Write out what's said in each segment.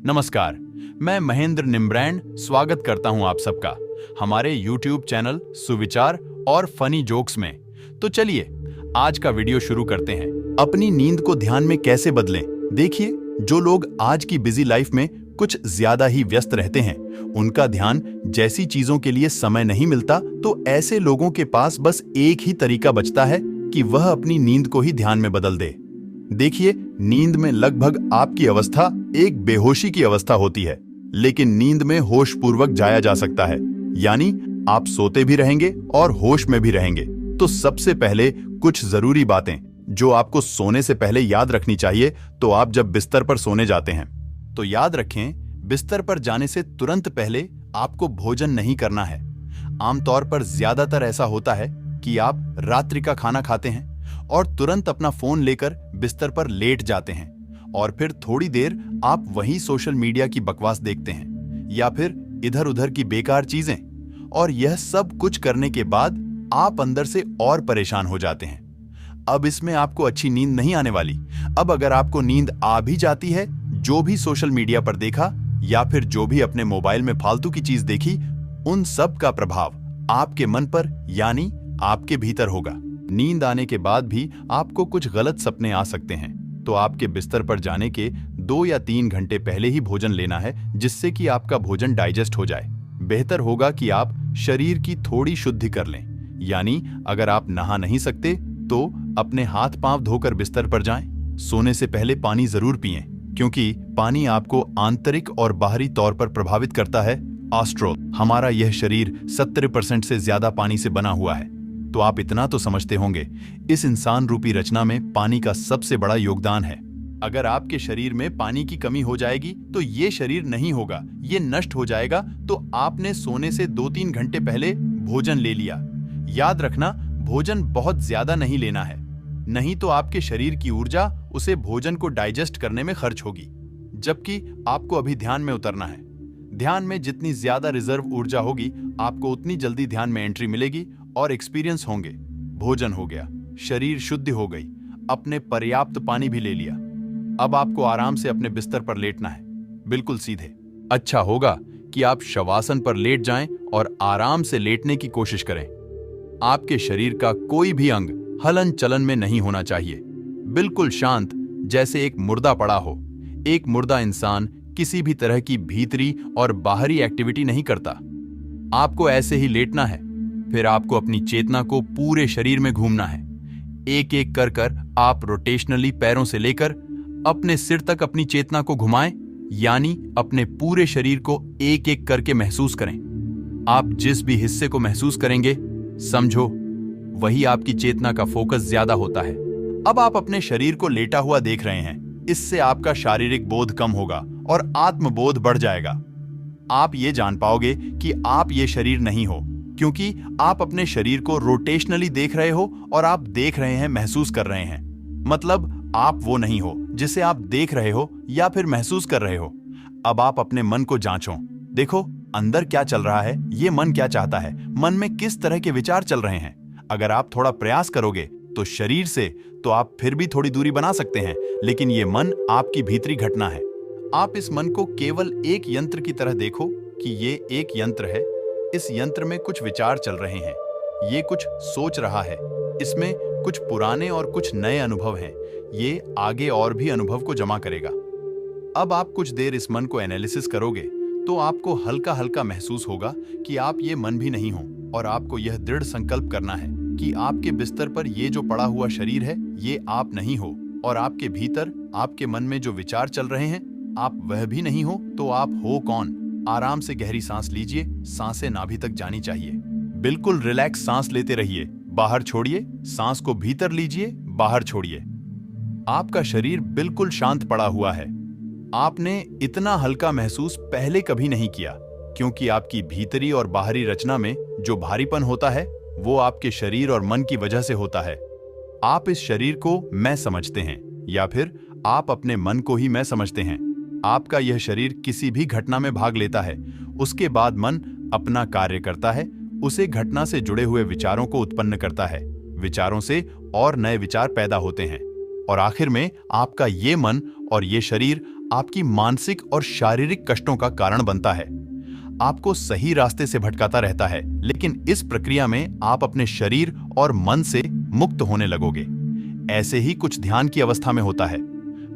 नमस्कार, मैं महेंद्र निम्ब्रैंड स्वागत करता हूं आप सबका हमारे YouTube चैनल सुविचार और फनी जोक्स में। तो चलिए आज का वीडियो शुरू करते हैं। अपनी नींद को ध्यान में कैसे बदलें? देखिए, जो लोग आज की बिजी लाइफ में कुछ ज्यादा ही व्यस्त रहते हैं, उनका ध्यान जैसी चीजों के लिए समय नहीं मिलता, तो ऐसे लोगों के पास बस एक ही तरीका बचता है कि वह अपनी नींद को ही ध्यान में बदल दे। देखिए, नींद में लगभग आपकी अवस्था एक बेहोशी की अवस्था होती है, लेकिन नींद में होश पूर्वक जाया जा सकता है, यानी आप सोते भी रहेंगे और होश में भी रहेंगे। तो सबसे पहले कुछ जरूरी बातें जो आपको सोने से पहले याद रखनी चाहिए। तो आप जब बिस्तर पर सोने जाते हैं तो याद रखें, बिस्तर पर जाने से तुरंत पहले आपको भोजन नहीं करना है। आमतौर पर ज्यादातर ऐसा होता है कि आप रात्रि का खाना खाते हैं और तुरंत अपना फोन लेकर बिस्तर पर लेट जाते हैं और फिर थोड़ी देर आप वहीं सोशल मीडिया की बकवास देखते हैं या फिर इधर उधर की बेकार चीजें, और यह सब कुछ करने के बाद आप अंदर से और परेशान हो जाते हैं। अब इसमें आपको अच्छी नींद नहीं आने वाली। अब अगर आपको नींद आ भी जाती है, जो भी सोशल मीडिया पर देखा या फिर जो भी अपने मोबाइल में फालतू की चीज देखी, उन सब का प्रभाव आपके मन पर यानी आपके भीतर होगा। नींद आने के बाद भी आपको कुछ गलत सपने आ सकते हैं, तो आपके बिस्तर पर जाने के 2 या 3 घंटे पहले ही भोजन लेना है, जिससे कि आपका भोजन डाइजेस्ट हो जाए। बेहतर होगा कि आप शरीर की थोड़ी शुद्धि कर लें, यानी अगर आप नहा नहीं सकते तो अपने हाथ पांव धोकर बिस्तर पर जाएं। सोने से पहले पानी जरूर पिएं, क्योंकि पानी आपको आंतरिक और बाहरी तौर पर प्रभावित करता है। आफ्टर ऑल, हमारा यह शरीर 70% से ज्यादा पानी से बना हुआ है, तो आप इतना तो समझते होंगे, इस इंसान रूपी रचना में पानी का सबसे बड़ा योगदान है। अगर आपके शरीर में पानी की कमी हो जाएगी तो ये शरीर नहीं होगा, ये नष्ट हो जाएगा। तो आपने सोने से 2-3 घंटे पहले भोजन ले लिया। याद रखना, भोजन बहुत ज्यादा नहीं लेना है, नहीं तो आपके शरीर की ऊर्जा उसे भोजन को डाइजेस्ट करने में खर्च होगी, जबकि आपको अभी ध्यान में उतरना है। ध्यान में जितनी ज्यादा रिजर्व ऊर्जा होगी, आपको उतनी जल्दी ध्यान में एंट्री मिलेगी और एक्सपीरियंस होंगे। भोजन हो गया, शरीर शुद्ध हो गई, अपने पर्याप्त पानी भी ले लिया। अब आपको आराम से अपने बिस्तर पर लेटना है, बिल्कुल सीधे। अच्छा होगा कि आप शवासन पर लेट जाएं और आराम से लेटने की कोशिश करें। आपके शरीर का कोई भी अंग हलन चलन में नहीं होना चाहिए, बिल्कुल शांत, जैसे एक मुर्दा पड़ा हो। एक मुर्दा इंसान किसी भी तरह की भीतरी और बाहरी एक्टिविटी नहीं करता। आपको ऐसे ही लेटना है, फिर आपको अपनी चेतना को पूरे शरीर में घूमना है। एक एक कर कर आप रोटेशनली पैरों से लेकर अपने सिर तक अपनी चेतना को घुमाएं, यानी अपने पूरे शरीर को एक एक करके महसूस करें। आप जिस भी हिस्से को महसूस करेंगे, समझो वही आपकी चेतना का फोकस ज्यादा होता है। अब आप अपने शरीर को लेटा हुआ देख रहे हैं, इससे आपका शारीरिक बोध कम होगा और आत्मबोध बढ़ जाएगा। आप ये जान पाओगे कि आप ये शरीर नहीं हो, क्योंकि आप अपने शरीर को रोटेशनली देख रहे हो और आप देख रहे हैं, महसूस कर रहे हैं। मतलब आप वो नहीं हो जिसे आप देख रहे हो या फिर महसूस कर रहे हो। अब आप अपने मन को जांचो, देखो अंदर क्या चल रहा है, ये मन क्या चाहता है, मन में किस तरह के विचार चल रहे हैं। अगर आप थोड़ा प्रयास करोगे तो शरीर से तो आप फिर भी थोड़ी दूरी बना सकते हैं, लेकिन ये मन आपकी भीतरी घटना है। आप इस मन को केवल एक यंत्र की तरह देखो कि ये एक यंत्र है। इस यंत्र में कुछ विचार चल रहे हैं, ये कुछ सोच रहा है, इसमें कुछ पुराने और कुछ नए अनुभव हैं। ये आगे और भी अनुभव को जमा करेगा। अब आप कुछ देर इस मन को एनालिसिस करोगे तो आपको हल्का हल्का महसूस होगा कि आप ये मन भी नहीं हो, और आपको यह दृढ़ संकल्प करना है कि आपके बिस्तर पर ये जो पड़ा हुआ शरीर है, ये आप नहीं हो, और आपके भीतर आपके मन में जो विचार चल रहे हैं, आप वह भी नहीं हो। तो आप हो कौन? आराम से गहरी सांस लीजिए, सांसें नाभि तक जानी चाहिए। बिल्कुल रिलैक्स सांस लेते रहिए, बाहर छोड़िए, सांस को भीतर लीजिए, बाहर छोड़िए। आपका शरीर बिल्कुल शांत पड़ा हुआ है। आपने इतना हल्का महसूस पहले कभी नहीं किया, क्योंकि आपकी भीतरी और बाहरी रचना में जो भारीपन होता है, वो आपके शरीर और मन की वजह से होता है। आप इस शरीर को मैं समझते हैं, या फिर आप अपने मन को ही मैं समझते हैं। आपका यह शरीर किसी भी घटना में भाग लेता है, उसके बाद मन अपना कार्य करता है, उसे घटना से जुड़े हुए विचारों को उत्पन्न करता है। विचारों से और नए विचार पैदा होते हैं, और आखिर में आपका ये मन और ये शरीर आपकी मानसिक और शारीरिक कष्टों का कारण बनता है, आपको सही रास्ते से भटकाता रहता है। लेकिन इस प्रक्रिया में आप अपने शरीर और मन से मुक्त होने लगोगे। ऐसे ही कुछ ध्यान की अवस्था में होता है।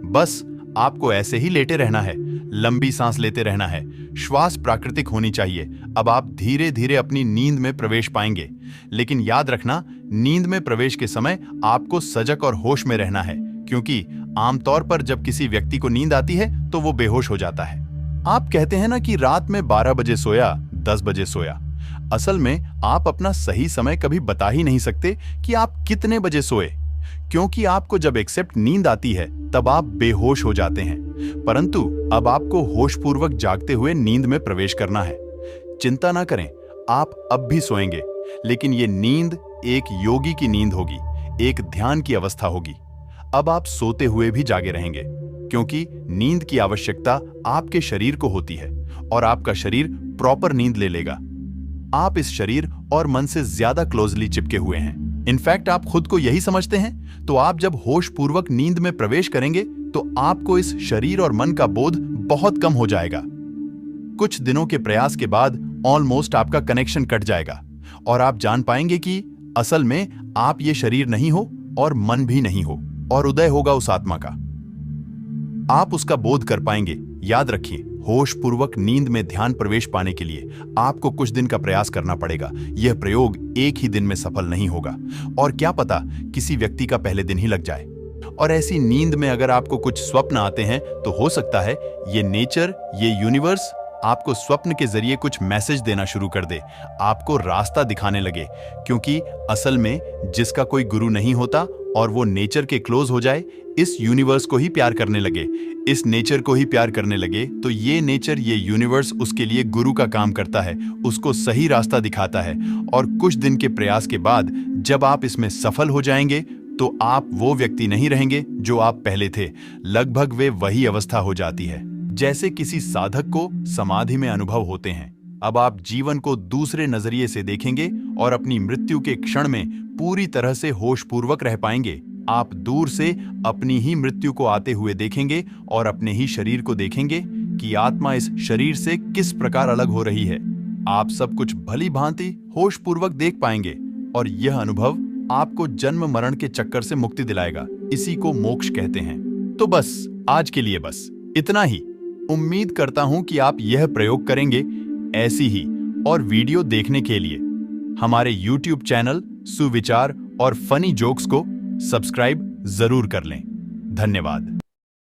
बस आपको ऐसे ही लेटे रहना है, लंबी सांस लेते रहना है, श्वास प्राकृतिक होनी चाहिए। अब आप धीरे धीरे अपनी नींद में प्रवेश पाएंगे। लेकिन याद रखना, नींद में प्रवेश के समय आपको सजग और होश में रहना है, क्योंकि आमतौर पर जब किसी व्यक्ति को नींद आती है तो वो बेहोश हो जाता है। आप कहते हैं ना कि रात में 12 बजे सोया, 10 बजे सोया। असल में आप अपना सही समय कभी बता ही नहीं सकते कि आप कितने बजे सोए, क्योंकि आपको जब एक्सेप्ट नींद आती है तब आप बेहोश हो जाते हैं। परंतु अब आपको होशपूर्वक जागते हुए नींद में प्रवेश करना है। चिंता ना करें, आप अब भी सोएंगे, लेकिन ये नींद एक योगी की नींद होगी, एक ध्यान की अवस्था होगी। अब आप सोते हुए भी जागे रहेंगे, क्योंकि नींद की आवश्यकता आपके शरीर को होती है और आपका शरीर प्रॉपर नींद ले लेगा। आप इस शरीर और मन से ज्यादा क्लोजली चिपके हुए हैं। इनफैक्ट आप खुद को यही समझते हैं। तो आप जब होशपूर्वक नींद में प्रवेश करेंगे तो आपको इस शरीर और मन का बोध बहुत कम हो जाएगा। कुछ दिनों के प्रयास के बाद ऑलमोस्ट आपका कनेक्शन कट जाएगा और आप जान पाएंगे कि असल में आप ये शरीर नहीं हो और मन भी नहीं हो, और उदय होगा उस आत्मा का। आप उसका बोध कर पाएंगे। याद रखिए, होशपूर्वक नींद में ध्यान प्रवेश पाने के लिए आपको कुछ दिन का प्रयास करना पड़ेगा। यह प्रयोग एक ही दिन में सफल नहीं होगा, और क्या पता किसी व्यक्ति का पहले दिन ही लग जाए। और ऐसी नींद में अगर आपको कुछ स्वप्न आते हैं तो हो सकता है ये नेचर, ये यूनिवर्स आपको स्वप्न के जरिए कुछ मैसेज देना शुरू कर दे, आपको रास्ता दिखाने लगे। क्योंकि असल में जिसका कोई गुरु नहीं होता और वो नेचर के क्लोज हो जाए, इस यूनिवर्स को ही प्यार करने लगे, इस नेचर को ही प्यार करने लगे, तो ये नेचर, ये यूनिवर्स उसके लिए गुरु का काम करता है, उसको सही रास्ता दिखाता है। और कुछ दिन के प्रयास के बाद जब आप इसमें सफल हो जाएंगे तो आप वो व्यक्ति नहीं रहेंगे जो आप पहले थे। लगभग वे वही अवस्था हो जाती है जैसे किसी साधक को समाधि में अनुभव होते हैं। अब आप जीवन को दूसरे नजरिए से देखेंगे और अपनी मृत्यु के क्षण में पूरी तरह से होशपूर्वक रह पाएंगे। आप दूर से अपनी ही मृत्यु को आते हुए देखेंगे और अपने ही शरीर को देखेंगे कि आत्मा इस शरीर से किस प्रकार अलग हो रही है। आप सब कुछ भली भांति होशपूर्वक देख पाएंगे और यह अनुभव आपको जन्म मरण के चक्कर से मुक्ति दिलाएगा। इसी को मोक्ष कहते हैं। तो बस आज के लिए बस इतना ही। उम्मीद करता हूं कि आप यह प्रयोग करेंगे। ऐसी ही और वीडियो देखने के लिए हमारे YouTube चैनल सुविचार और फनी जोक्स को सब्सक्राइब जरूर कर लें। धन्यवाद।